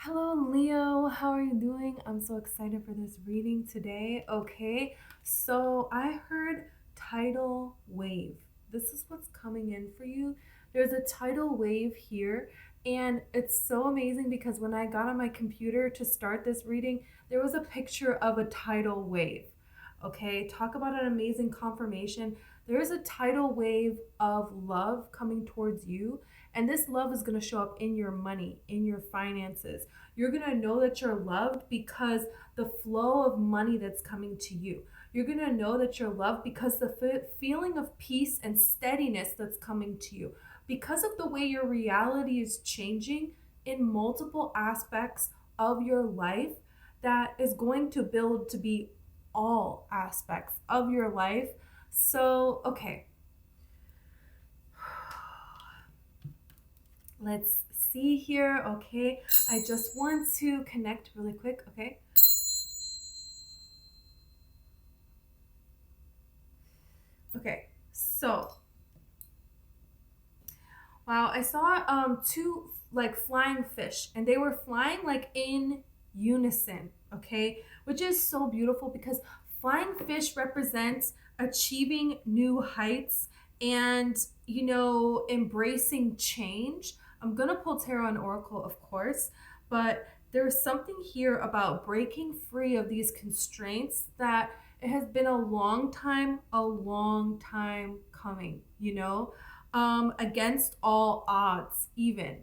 Hello, Leo. How are you doing? I'm so excited for this reading today. Okay, so I heard tidal wave. This is what's coming in for you. There's a tidal wave here, and it's so amazing because when I got on my computer to start this reading, there was a picture of a tidal wave. Okay, talk about an amazing confirmation. There is a tidal wave of love coming towards you, and this love is going to show up in your money, in your finances. You're going to know that you're loved because the flow of money that's coming to you. You're going to know that you're loved because the feeling of peace and steadiness that's coming to you. Because of the way your reality is changing in multiple aspects of your life, that is going to build to be all aspects of your life. So, okay, let's see here. Okay, I just want to connect really quick. Okay, so wow, I saw two like flying fish, and they were flying like in unison. Okay, which is so beautiful because flying fish represents achieving new heights and embracing change. I'm gonna pull tarot and oracle, of course, but there's something here about breaking free of these constraints that it has been a long time coming, against all odds, even.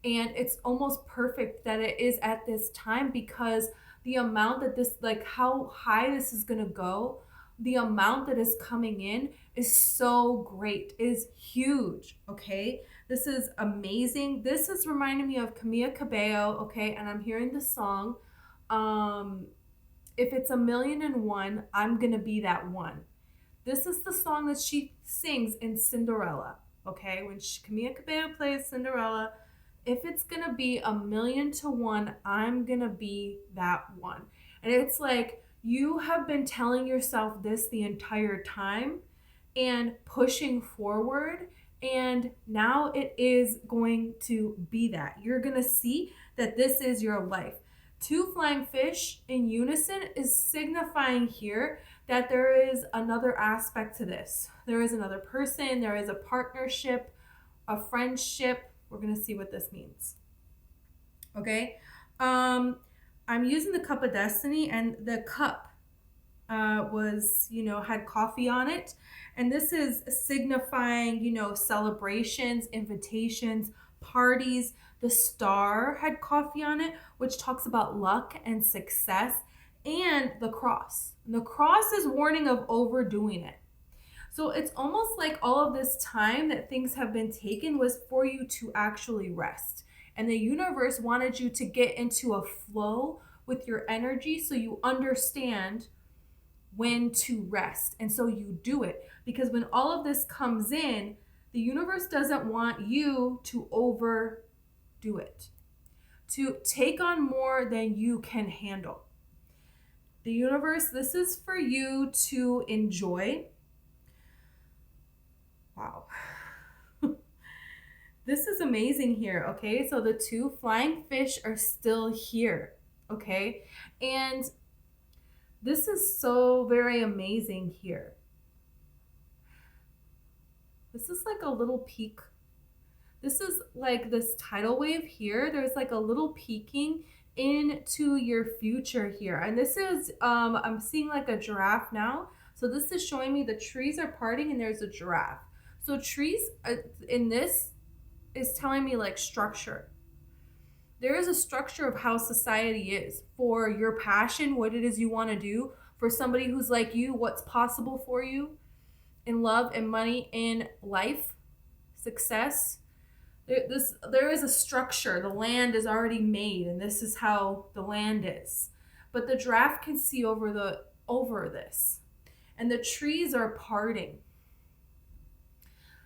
And it's almost perfect that it is at this time because the amount that this, like how high this is going to go, the amount that is coming in is so great, is huge. Okay. This is amazing. This is reminding me of Camila Cabello. Okay. And I'm hearing the song. If it's a million and one, I'm going to be that one. This is the song that she sings in Cinderella. Okay, when Camila Cabello plays Cinderella, if it's gonna be a million to one, I'm gonna be that one. And it's like you have been telling yourself this the entire time and pushing forward, and now it is going to be that. You're gonna see that this is your life. Two flying fish in unison is signifying here that there is another aspect to this. There is another person, there is a partnership, a friendship. We're going to see what this means. Okay? I'm using the cup of destiny, and the cup had coffee on it. And this is signifying, celebrations, invitations, parties. The star had coffee on it, which talks about luck and success, and the cross. And the cross is warning of overdoing it. So it's almost like all of this time that things have been taken was for you to actually rest. And the universe wanted you to get into a flow with your energy so you understand when to rest. And so you do it. Because when all of this comes in, the universe doesn't want you to overdo it, to take on more than you can handle. The universe, this is for you to enjoy. Wow. This is amazing here, okay? So the two flying fish are still here, okay? And this is so very amazing here. This is like a little peak. This is like this tidal wave here. There's like a little peeking into your future here. And this is, I'm seeing like a giraffe now. So this is showing me the trees are parting and there's a giraffe. So trees in this is telling me like structure. There is a structure of how society is for your passion, what it is you want to do, for somebody who's like you, what's possible for you in love and money, in life, success. There is a structure. The land is already made, and this is how the land is. But the giraffe can see over this, and the trees are parting.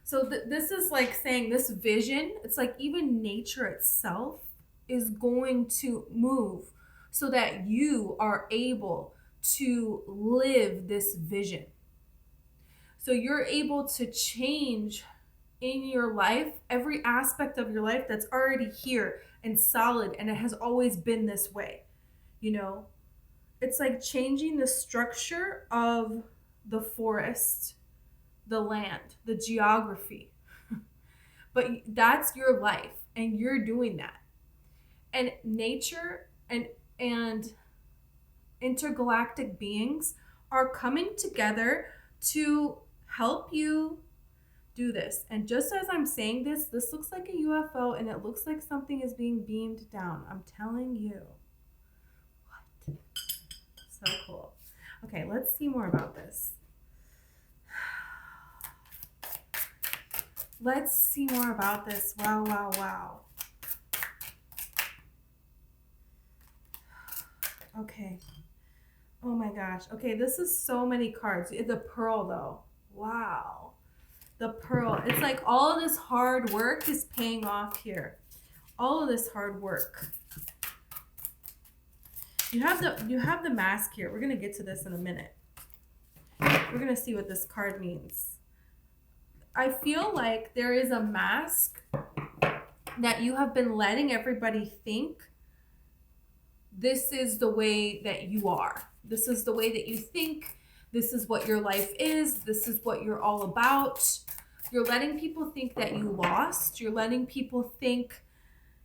So this is like saying this vision. It's like even nature itself is going to move so that you are able to live this vision. So you're able to change in your life, every aspect of your life that's already here and solid, and it has always been this way. You know, it's like changing the structure of the forest, the land, the geography. But that's your life, and you're doing that. And nature and intergalactic beings are coming together to help you do this. And just as I'm saying this, this looks like a UFO and it looks like something is being beamed down. I'm telling you. What? So cool. Okay, let's see more about this. Let's see more about this. Wow, wow, wow. Okay. Oh my gosh. Okay, this is so many cards. The pearl though. Wow. The pearl. It's like all of this hard work is paying off here. All of this hard work. You have the mask here. We're going to get to this in a minute. We're going to see what this card means. I feel like there is a mask that you have been letting everybody think this is the way that you are. This is the way that you think. This is what your life is. This is what you're all about. You're letting people think that you lost. You're letting people think,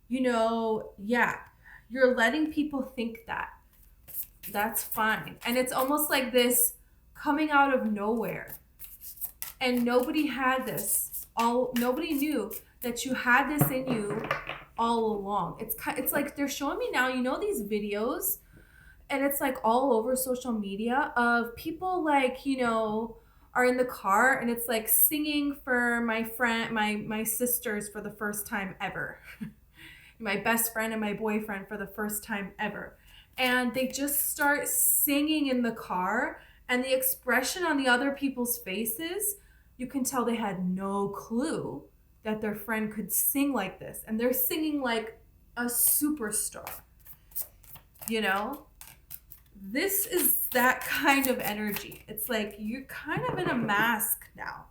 yeah, you're letting people think that. That's fine. And it's almost like this coming out of nowhere. And nobody had this. Nobody knew that you had this in you all along. It's like they're showing me now, these videos, and it's like all over social media of people like, are in the car and it's like singing for my friend, my sisters for the first time ever. My best friend and my boyfriend for the first time ever. And they just start singing in the car, and the expression on the other people's faces, you can tell they had no clue that their friend could sing like this. And they're singing like a superstar. This is that kind of energy. It's like you're kind of in a mask now.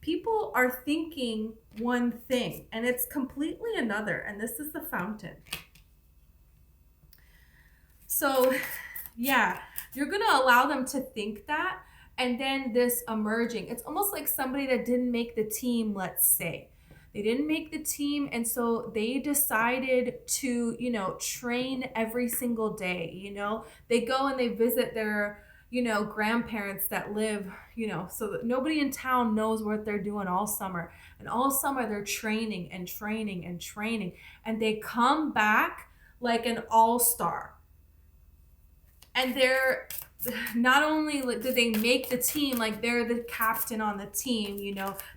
People are thinking one thing and it's completely another. And this is the fountain. So yeah, you're going to allow them to think that. And then this emerging, it's almost like somebody that didn't make the team, let's say. They didn't make the team, and so they decided to, train every single day, They go and they visit their, grandparents that live, so that nobody in town knows what they're doing all summer. And all summer they're training and training and training. And they come back like an all-star. And they're not only did they make the team, like they're the captain on the team,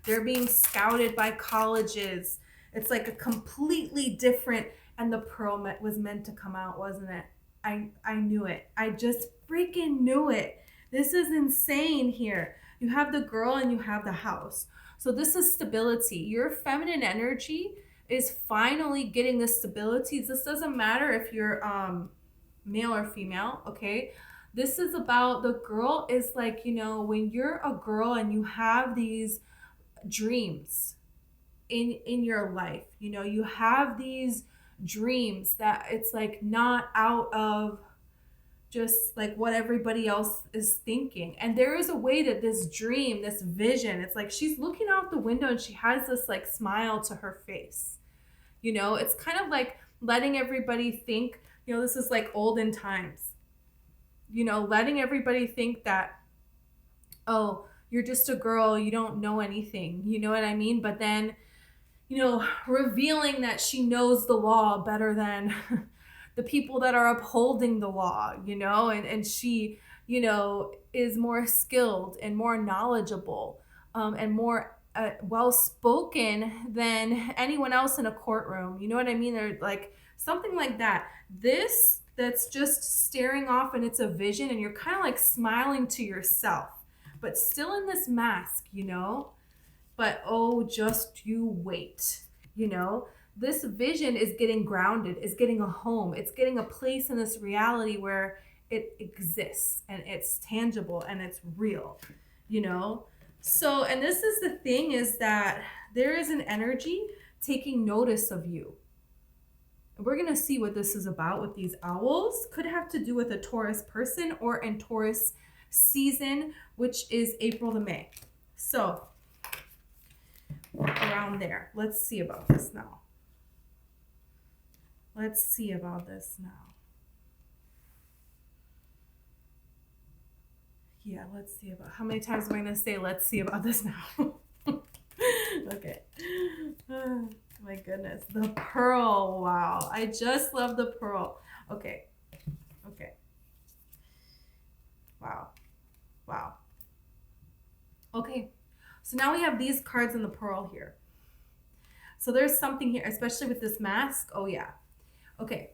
they're being scouted by colleges. It's like a completely different, and the pearl was meant to come out, wasn't it? I knew it. I just freaking knew it. This is insane here. You have the girl and you have the house. So this is stability. Your feminine energy is finally getting the stability. This doesn't matter if you're male or female, okay? This is about, the girl is like, when you're a girl and you have these dreams in your life, you have these dreams that it's like not out of just like what everybody else is thinking. And there is a way that this dream, this vision, it's like she's looking out the window and she has this like smile to her face. It's kind of like letting everybody think, this is like olden times. Letting everybody think that, oh, you're just a girl, you don't know anything, you know what I mean? But then, revealing that she knows the law better than the people that are upholding the law, and she, is more skilled and more knowledgeable and more well-spoken than anyone else in a courtroom. You know what I mean? They're like something like that. That's just staring off, and it's a vision, and you're kind of like smiling to yourself, but still in this mask, but oh, just you wait, this vision is getting grounded, is getting a home, it's getting a place in this reality where it exists and it's tangible and it's real, So, and this is the thing, is that there is an energy taking notice of you. We're going to see what this is about with these owls. Could have to do with a Taurus person or in Taurus season, which is April to May. So around there. Let's see about this now. Let's see about this now. Yeah, let's see about, how many times am I going to say let's see about this now? Okay. Oh, my goodness. The pearl. Wow. I just love the pearl. Okay. Okay. Wow. Wow. Okay. So now we have these cards in the pearl here. So there's something here, especially with this mask. Oh, yeah. Okay.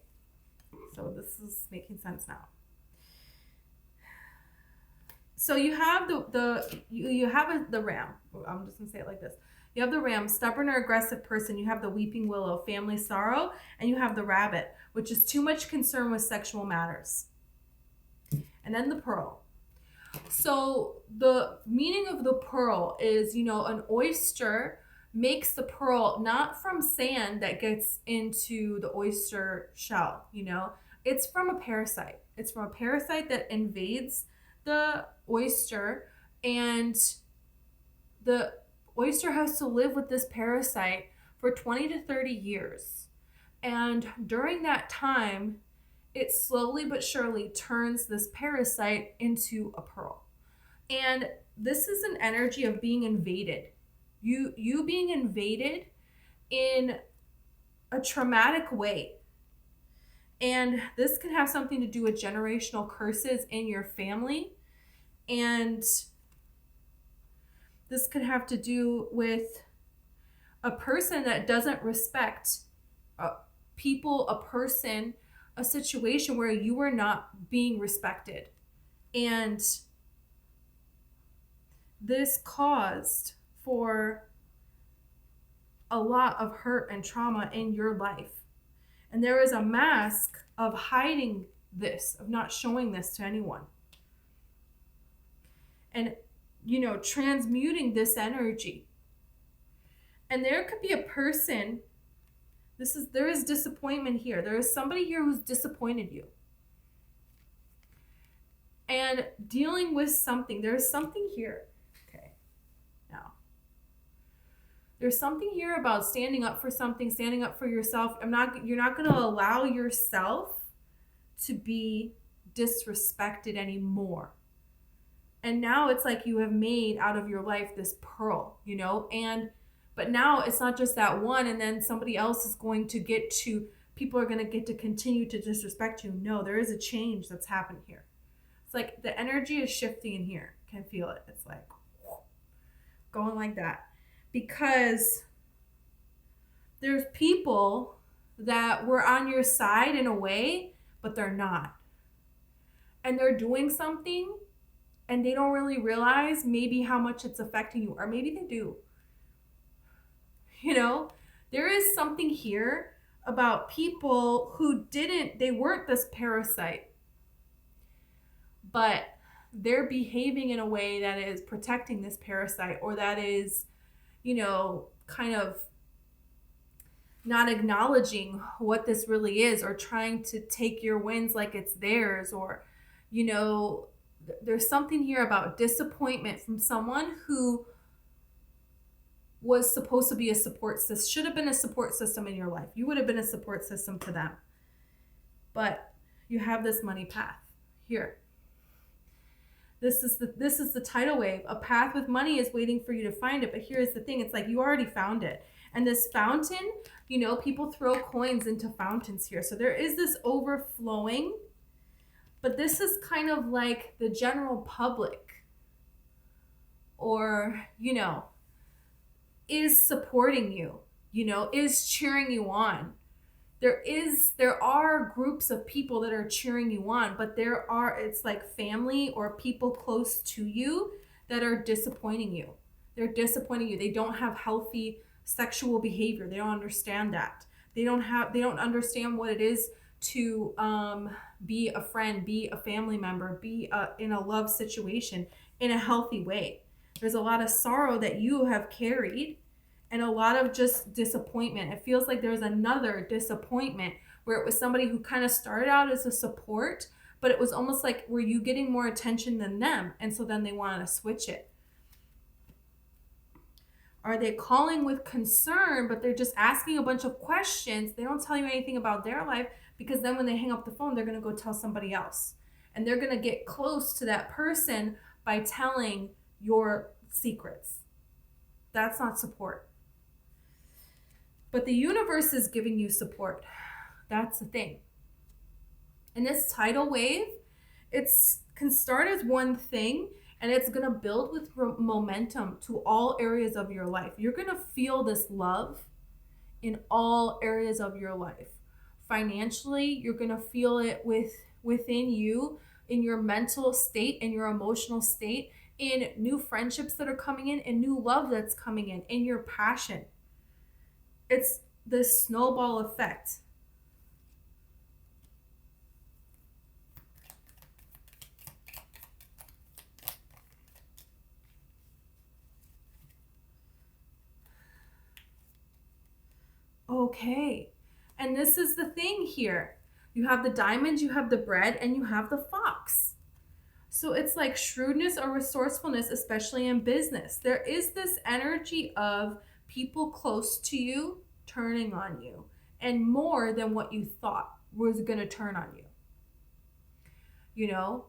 So this is making sense now. So you have the ram. I'm just gonna say it like this. You have the ram, stubborn or aggressive person. You have the weeping willow, family sorrow, and you have the rabbit, which is too much concern with sexual matters. And then the pearl. So the meaning of the pearl is, an oyster makes the pearl not from sand that gets into the oyster shell, it's from a parasite. It's from a parasite that invades the oyster, and the oyster has to live with this parasite for 20 to 30 years. And during that time, it slowly but surely turns this parasite into a pearl. And this is an energy of being invaded. You being invaded in a traumatic way. And this can have something to do with generational curses in your family. And this could have to do with a person that doesn't respect people, a person, a situation where you are not being respected. And this caused for a lot of hurt and trauma in your life. And there is a mask of hiding this, of not showing this to anyone. And, transmuting this energy. And there could be a person, there is disappointment here. There is somebody here who's disappointed you. And dealing with something, there's something here. Okay. Now, there's something here about standing up for something, standing up for yourself. You're not going to allow yourself to be disrespected anymore. And now it's like you have made out of your life this pearl, but now it's not just that one, and then somebody else is going to people are going to get to continue to disrespect you. No, there is a change that's happened here. It's like the energy is shifting in here. Can feel it. It's like going like that. Because there's people that were on your side in a way, but they're not. And they're doing something, and they don't really realize maybe how much it's affecting you, or maybe they do. There is something here about people who they weren't this parasite, but they're behaving in a way that is protecting this parasite, or that is, kind of not acknowledging what this really is, or trying to take your wins like it's theirs, or, there's something here about disappointment from someone who was supposed to be a support system, should have been a support system in your life. You would have been a support system to them. But you have this money path here. This is the tidal wave. A path with money is waiting for you to find it. But here's the thing. It's like you already found it. And this fountain, people throw coins into fountains here. So there is this overflowing. But this is kind of like the general public, or, is supporting you, is cheering you on. There are groups of people that are cheering you on, but it's like family or people close to you that are disappointing you. They're disappointing you. They don't have healthy sexual behavior. They don't understand that. They don't understand what it is to be a friend, be a family member, be in a love situation in a healthy way. There's a lot of sorrow that you have carried and a lot of just disappointment. It feels like there's another disappointment where it was somebody who kind of started out as a support, but it was almost like, were you getting more attention than them? And so then they wanted to switch it. Are they calling with concern, but they're just asking a bunch of questions? They don't tell you anything about their life, because then when they hang up the phone, they're going to go tell somebody else. And they're going to get close to that person by telling your secrets. That's not support. But the universe is giving you support. That's the thing. And this tidal wave, it can start as one thing, and it's going to build with momentum to all areas of your life. You're going to feel this love in all areas of your life. Financially, you're going to feel it within you, in your mental state, in your emotional state, in new friendships that are coming in new love that's coming in your passion. It's this snowball effect. Okay. And this is the thing here. You have the diamond, you have the bread, and you have the fox. So it's like shrewdness or resourcefulness, especially in business. There is this energy of people close to you turning on you, and more than what you thought was going to turn on you. You know?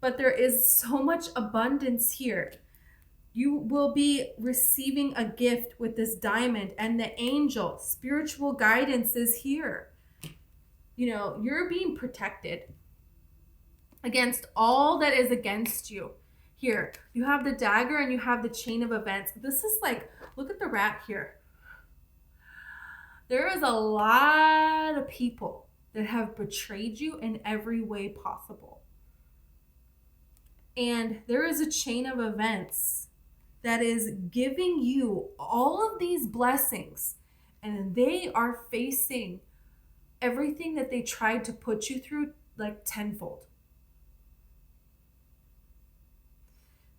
But there is so much abundance here. You will be receiving a gift with this diamond, and the angel, spiritual guidance is here. You know, you're being protected against all that is against you. Here, you have the dagger and you have the chain of events. This is like, look at the rat here. There is a lot of people that have betrayed you in every way possible. And there is a chain of events that is giving you all of these blessings, and they are facing everything that they tried to put you through like tenfold.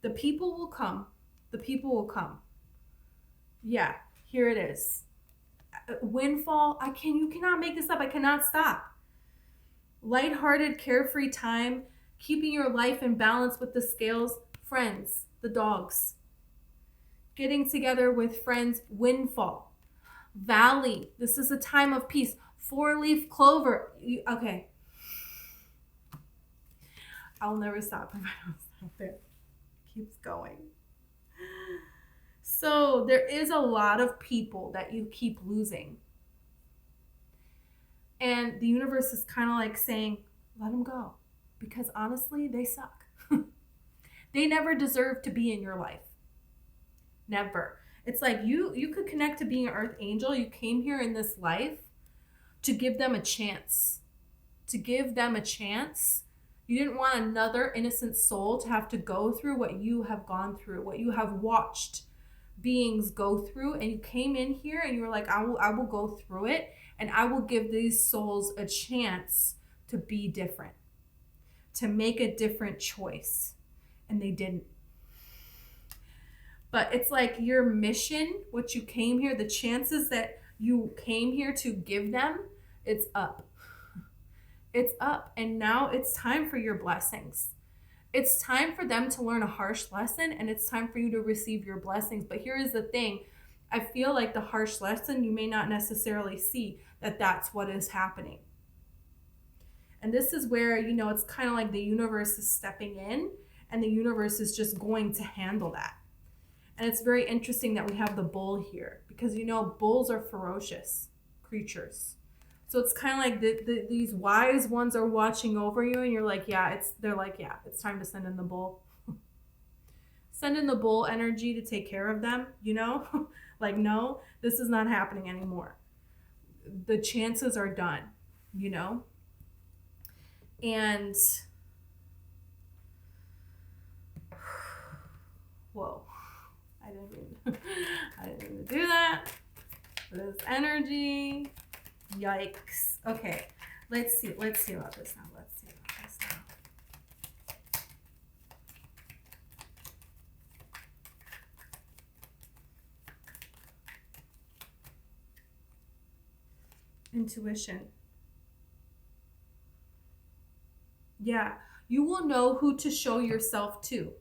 The people will come. The people will come. Yeah, here it is. Windfall. You cannot make this up. I cannot stop. Lighthearted, carefree time, keeping your life in balance with the scales, friends, the dogs. Getting together with friends, windfall. Valley, this is a time of peace. 4-leaf clover. Okay. I'll never stop if I don't stop there. Keeps going. So there is a lot of people that you keep losing. And the universe is kind of like saying, let them go. Because honestly, they suck. They never deserve to be in your life. Never. It's like you could connect to being an earth angel. You came here in this life to give them a chance. To give them a chance. You didn't want another innocent soul to have to go through what you have gone through, what you have watched beings go through. And you came in here and you were like, I will go through it, and I will give these souls a chance to be different, to make a different choice. And they didn't. But it's like your mission, what you came here, the chances that you came here to give them, it's up. It's up. And now it's time for your blessings. It's time for them to learn a harsh lesson, and it's time for you to receive your blessings. But here is the thing. I feel like the harsh lesson, you may not necessarily see that that's what is happening. And this is where, you know, it's kind of like the universe is stepping in, and the universe is just going to handle that. And it's very interesting that we have the bull here, because, you know, bulls are ferocious creatures. So it's kind of like these wise ones are watching over you, and you're like, they're like, it's time to send in the bull. Send in the bull energy to take care of them, you know? Like, no, this is not happening anymore. The chances are done, you know? And, whoa, I didn't mean to do that. This energy. Yikes. Okay, let's see about this now. intuition. Yeah, you will know who to show yourself to.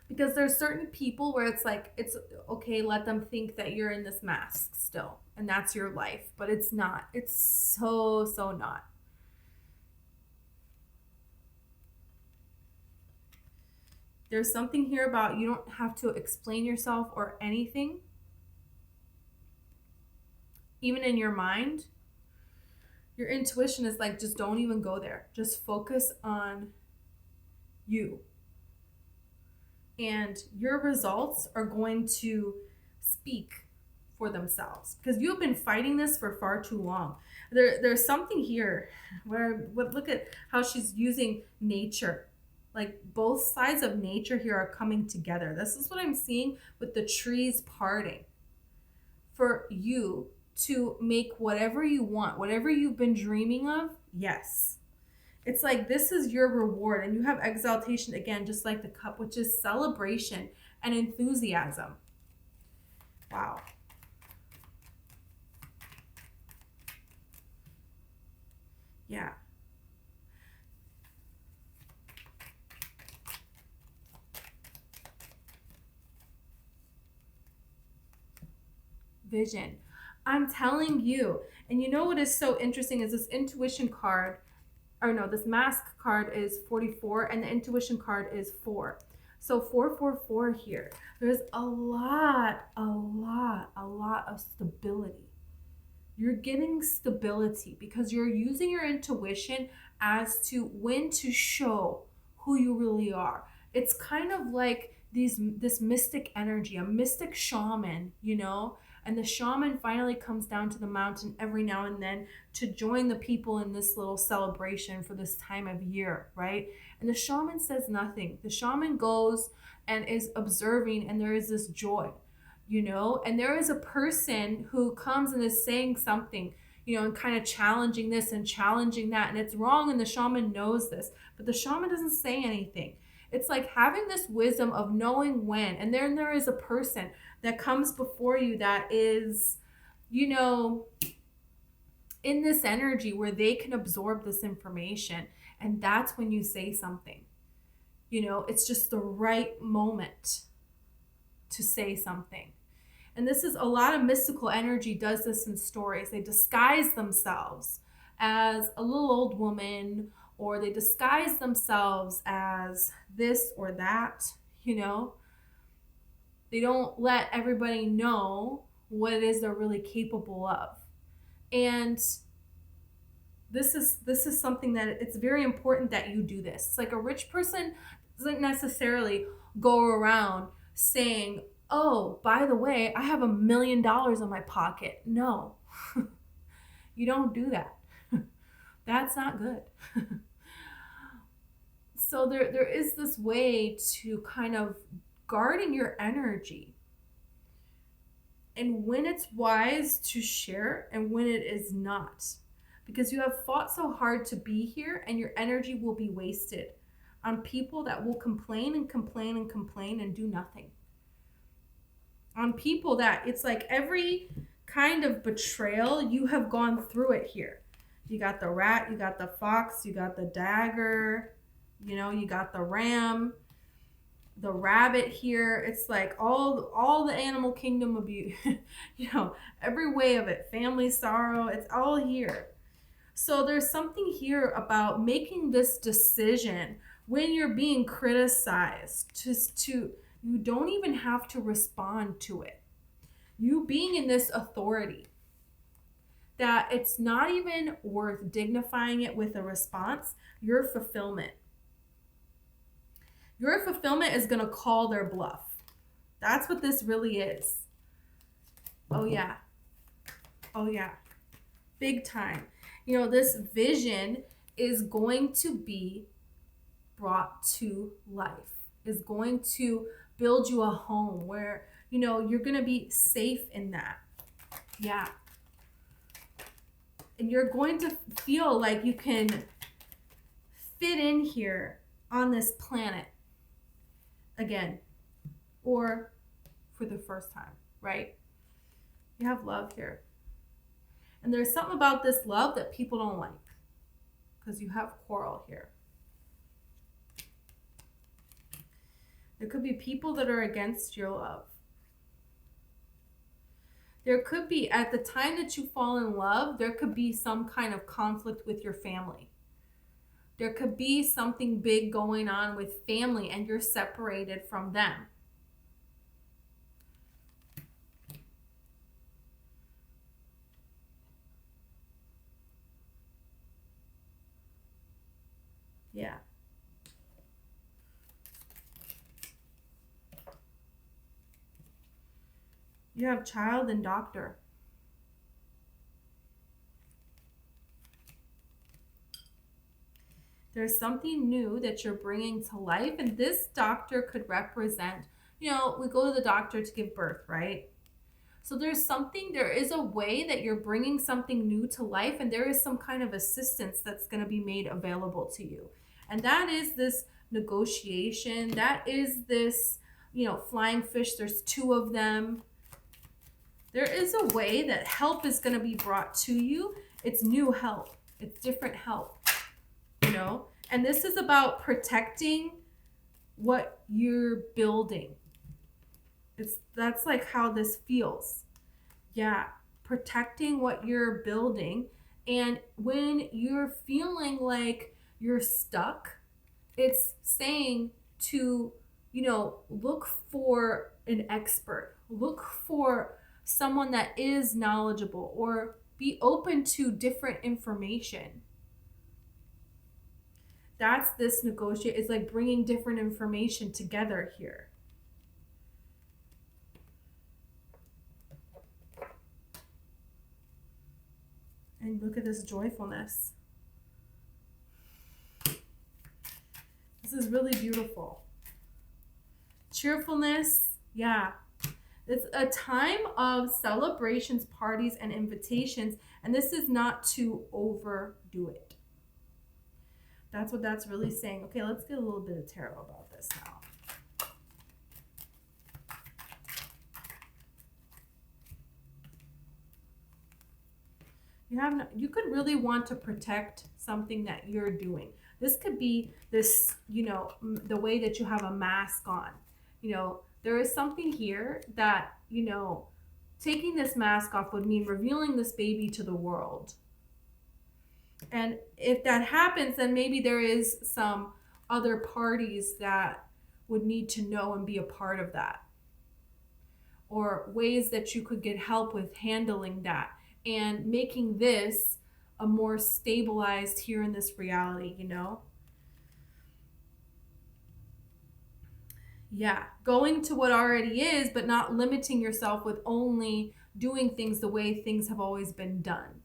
Because there's certain people where it's like, it's okay, let them think that you're in this mask still, and that's your life. But it's not. It's so not. There's something here about you don't have to explain yourself or anything. Even in your mind, your intuition is like, just don't even go there. Just focus on you. And your results are going to speak for themselves, because you've been fighting this for far too long. There's something here where, look at how she's using nature. Like both sides of nature here are coming together. This is what I'm seeing with the trees parting. For you to make whatever you want, whatever you've been dreaming of, yes. It's like this is your reward, and you have exaltation again, just like the cup, which is celebration and enthusiasm. Wow. Yeah. Vision. I'm telling you. And you know what is so interesting is this intuition card, or no, this mask card is 44 and the intuition card is 4. So 444 here. There's a lot of stability. You're getting stability because you're using your intuition as to when to show who you really are. It's kind of like this mystic energy, a mystic shaman, you know? And the shaman finally comes down to the mountain every now and then to join the people in this little celebration for this time of year, right? And the shaman says nothing. The shaman goes and is observing, and there is this joy, you know? And there is a person who comes and is saying something, you know, and kind of challenging this and challenging that. And it's wrong, and the shaman knows this, but the shaman doesn't say anything. It's like having this wisdom of knowing when. And then there is a person that comes before you that is, you know, in this energy where they can absorb this information. And that's when you say something. You know, it's just the right moment to say something. And this is a lot of mystical energy does this in stories. They disguise themselves as a little old woman, or they disguise themselves as this or that, you know. They don't let everybody know what it is they're really capable of. And this is something that it's very important that you do this. It's like a rich person doesn't necessarily go around saying, oh, by the way, I have $1 million in my pocket. No, you don't do that. That's not good. So there is this way to kind of guarding your energy, and when it's wise to share and when it is not, because you have fought so hard to be here, and your energy will be wasted on people that will complain and complain and complain and do nothing. On people that it's like every kind of betrayal, you have gone through it here. You got the rat, you got the fox, you got the dagger, you know, you got the ram, the rabbit here. It's like all the animal kingdom abuse, you know, every way of it, family sorrow, it's all here. So there's something here about making this decision when you're being criticized, just to, you don't even have to respond to it. You being in this authority, that it's not even worth dignifying it with a response. Your fulfillment is going to call their bluff. That's what this really is. Oh yeah. Oh yeah. Big time. You know, this vision is going to be brought to life, is going to build you a home where, you know, you're going to be safe in that. Yeah. And you're going to feel like you can fit in here on this planet again, or for the first time, right? You have love here. And there's something about this love that people don't like because you have quarrel here. There could be people that are against your love. There could be, at the time that you fall in love, there could be some kind of conflict with your family. There could be something big going on with family and you're separated from them. Yeah. You have child and doctor. There's something new that you're bringing to life, and this doctor could represent, we go to the doctor to give birth, right? So there is a way that you're bringing something new to life, and there is some kind of assistance that's going to be made available to you. And that is this negotiation. That is this, flying fish. There's 2 of them. There is a way that help is going to be brought to you. It's new help. It's different help, And this is about protecting what you're building. That's like how this feels. Yeah, protecting what you're building. And when you're feeling like you're stuck, it's saying to, look for an expert. Look for someone that is knowledgeable, or be open to different information. That's this negotiate. It's like bringing different information together here. And look at this joyfulness. This is really beautiful. Cheerfulness, yeah. It's a time of celebrations, parties, and invitations, and this is not to overdo it. That's what that's really saying. Okay, let's get a little bit of tarot about this now. You could really want to protect something that you're doing. This could be this, the way that you have a mask on. There is something here that, taking this mask off would mean revealing this baby to the world. And if that happens, then maybe there is some other parties that would need to know and be a part of that. Or ways that you could get help with handling that and making this a more stabilized here in this reality, Yeah, going to what already is, but not limiting yourself with only doing things the way things have always been done.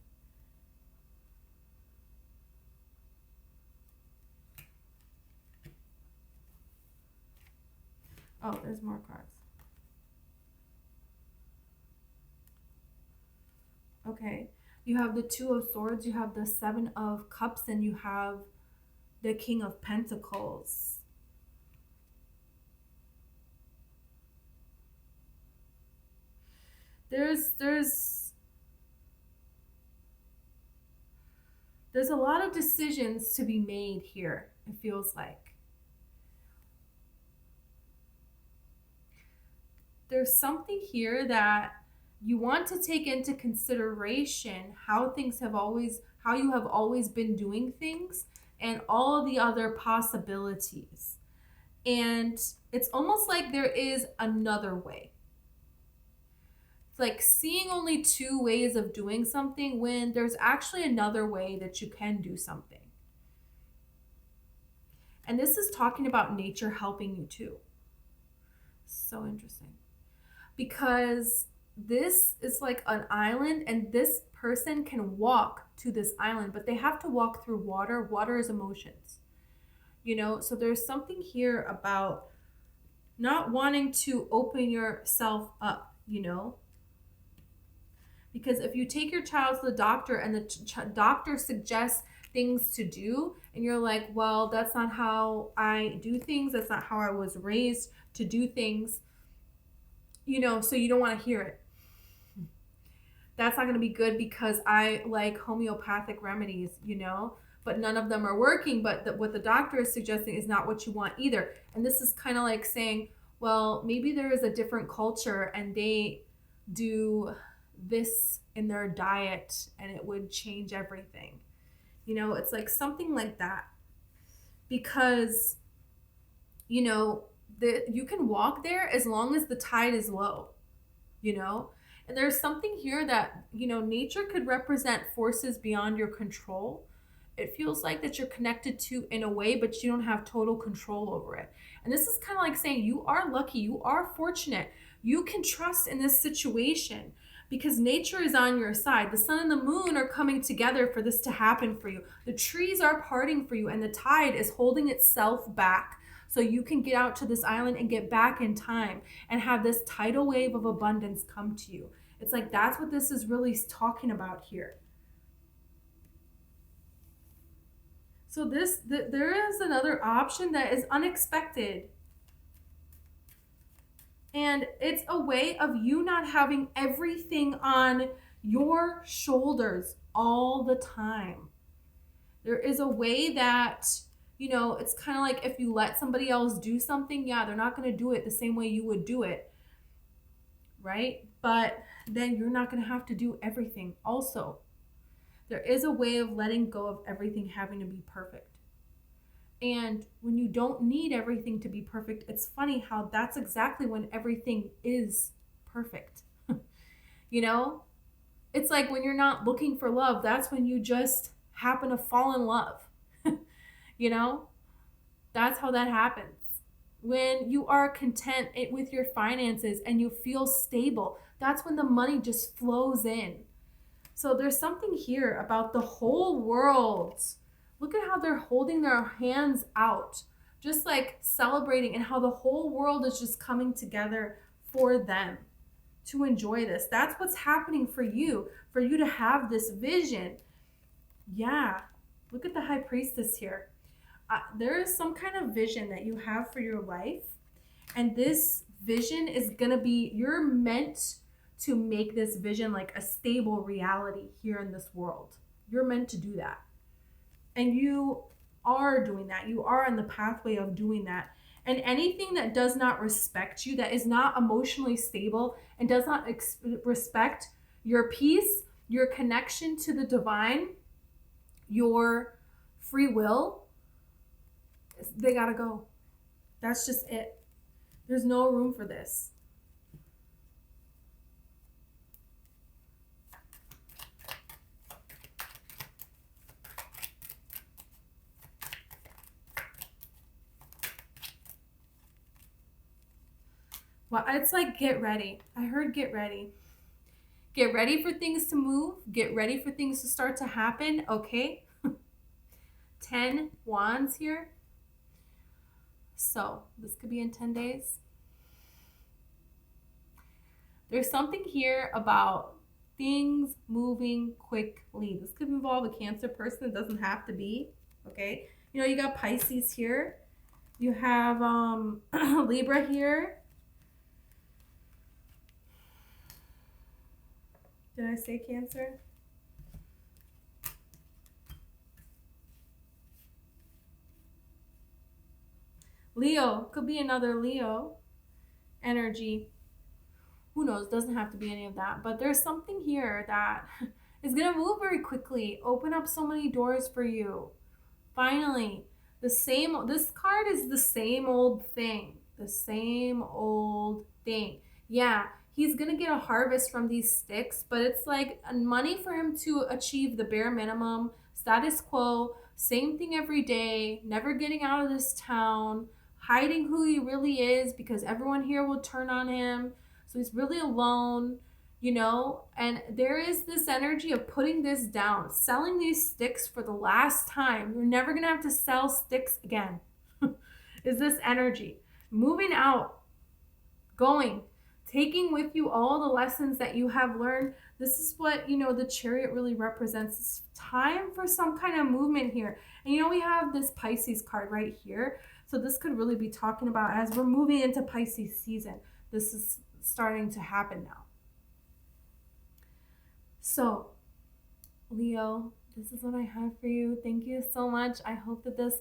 Oh, there's more cards. Okay, you have the 2 of Swords, you have the 7 of Cups, and you have the King of Pentacles. There's a lot of decisions to be made here, it feels like. There's something here that you want to take into consideration how you have always been doing things and all of the other possibilities. And it's almost like there is another way. Like seeing only 2 ways of doing something when there's actually another way that you can do something. And this is talking about nature helping you too. So interesting. Because this is like an island, and this person can walk to this island, but they have to walk through water. Water is emotions. So there's something here about not wanting to open yourself up, Because if you take your child to the doctor and the doctor suggests things to do, and you're like, well, that's not how I do things. That's not how I was raised to do things, so you don't want to hear it. that's not going to be good because I like homeopathic remedies, you know, but none of them are working. But what the doctor is suggesting is not what you want either. And this is kind of like saying, well, maybe there is a different culture and they do this in their diet and it would change everything. You know, it's like something like that. Because, you know, you can walk there as long as the tide is low, you know? And there's something here that, you know, nature could represent forces beyond your control. It feels like that you're connected to in a way, but you don't have total control over it. And this is kind of like saying you are lucky, you are fortunate. You can trust in this situation because nature is on your side. The sun and the moon are coming together for this to happen for you. The trees are parting for you, and the tide is holding itself back so you can get out to this island and get back in time and have this tidal wave of abundance come to you. It's like that's what this is really talking about here. So there is another option that is unexpected. And it's a way of you not having everything on your shoulders all the time. There is a way that, you know, it's kind of like if you let somebody else do something, yeah, they're not going to do it the same way you would do it, right? But then you're not going to have to do everything also. There is a way of letting go of everything having to be perfect. And when you don't need everything to be perfect, it's funny how that's exactly when everything is perfect. You know, it's like when you're not looking for love, that's when you just happen to fall in love. You know, that's how that happens. When you are content with your finances and you feel stable, that's when the money just flows in. So there's something here about the whole world. Look at how they're holding their hands out, just like celebrating, and how the whole world is just coming together for them to enjoy this. That's what's happening for you to have this vision. Yeah, look at the High Priestess here. There is some kind of vision that you have for your life, and this vision is going to be, you're meant to make this vision like a stable reality here in this world. You're meant to do that. And you are doing that. You are on the pathway of doing that. And anything that does not respect you, that is not emotionally stable and does not respect your peace, your connection to the divine, your free will, they gotta go. That's just it. There's no room for this. Well, it's like get ready. I heard get ready. Get ready for things to move. Get ready for things to start to happen. Okay. 10 wands here. So this could be in 10 days. There's something here about things moving quickly. This could involve a Cancer person. It doesn't have to be. Okay. You know, you got Pisces here. You have Libra here. Did I say Cancer? Leo, could be another Leo energy. Who knows? Doesn't have to be any of that. But there's something here that is going to move very quickly. Open up so many doors for you. Finally, this card is the same old thing. The same old thing. Yeah. He's going to get a harvest from these sticks, but it's like money for him to achieve the bare minimum, status quo, same thing every day, never getting out of this town, hiding who he really is because everyone here will turn on him. So he's really alone, you know, and there is this energy of putting this down, selling these sticks for the last time. You're never going to have to sell sticks again. Is this energy. Moving out, going, taking with you all the lessons that you have learned. This is what, you know, the Chariot really represents. It's time for some kind of movement here. And, you know, we have this Pisces card right here. So this could really be talking about as we're moving into Pisces season. This is starting to happen now. So, Leo, this is what I have for you. Thank you so much. I hope that this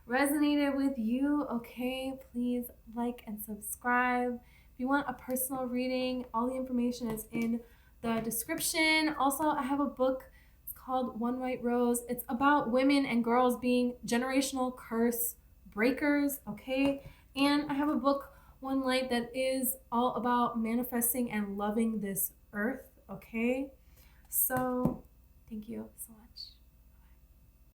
resonated with you. Okay, please like and subscribe. If you want a personal reading, all the information is in the description. Also, I have a book. It's called One White Rose. It's about women and girls being generational curse breakers. Okay, and I have a book, One Light, that is all about manifesting and loving this earth. Okay, so thank you so much.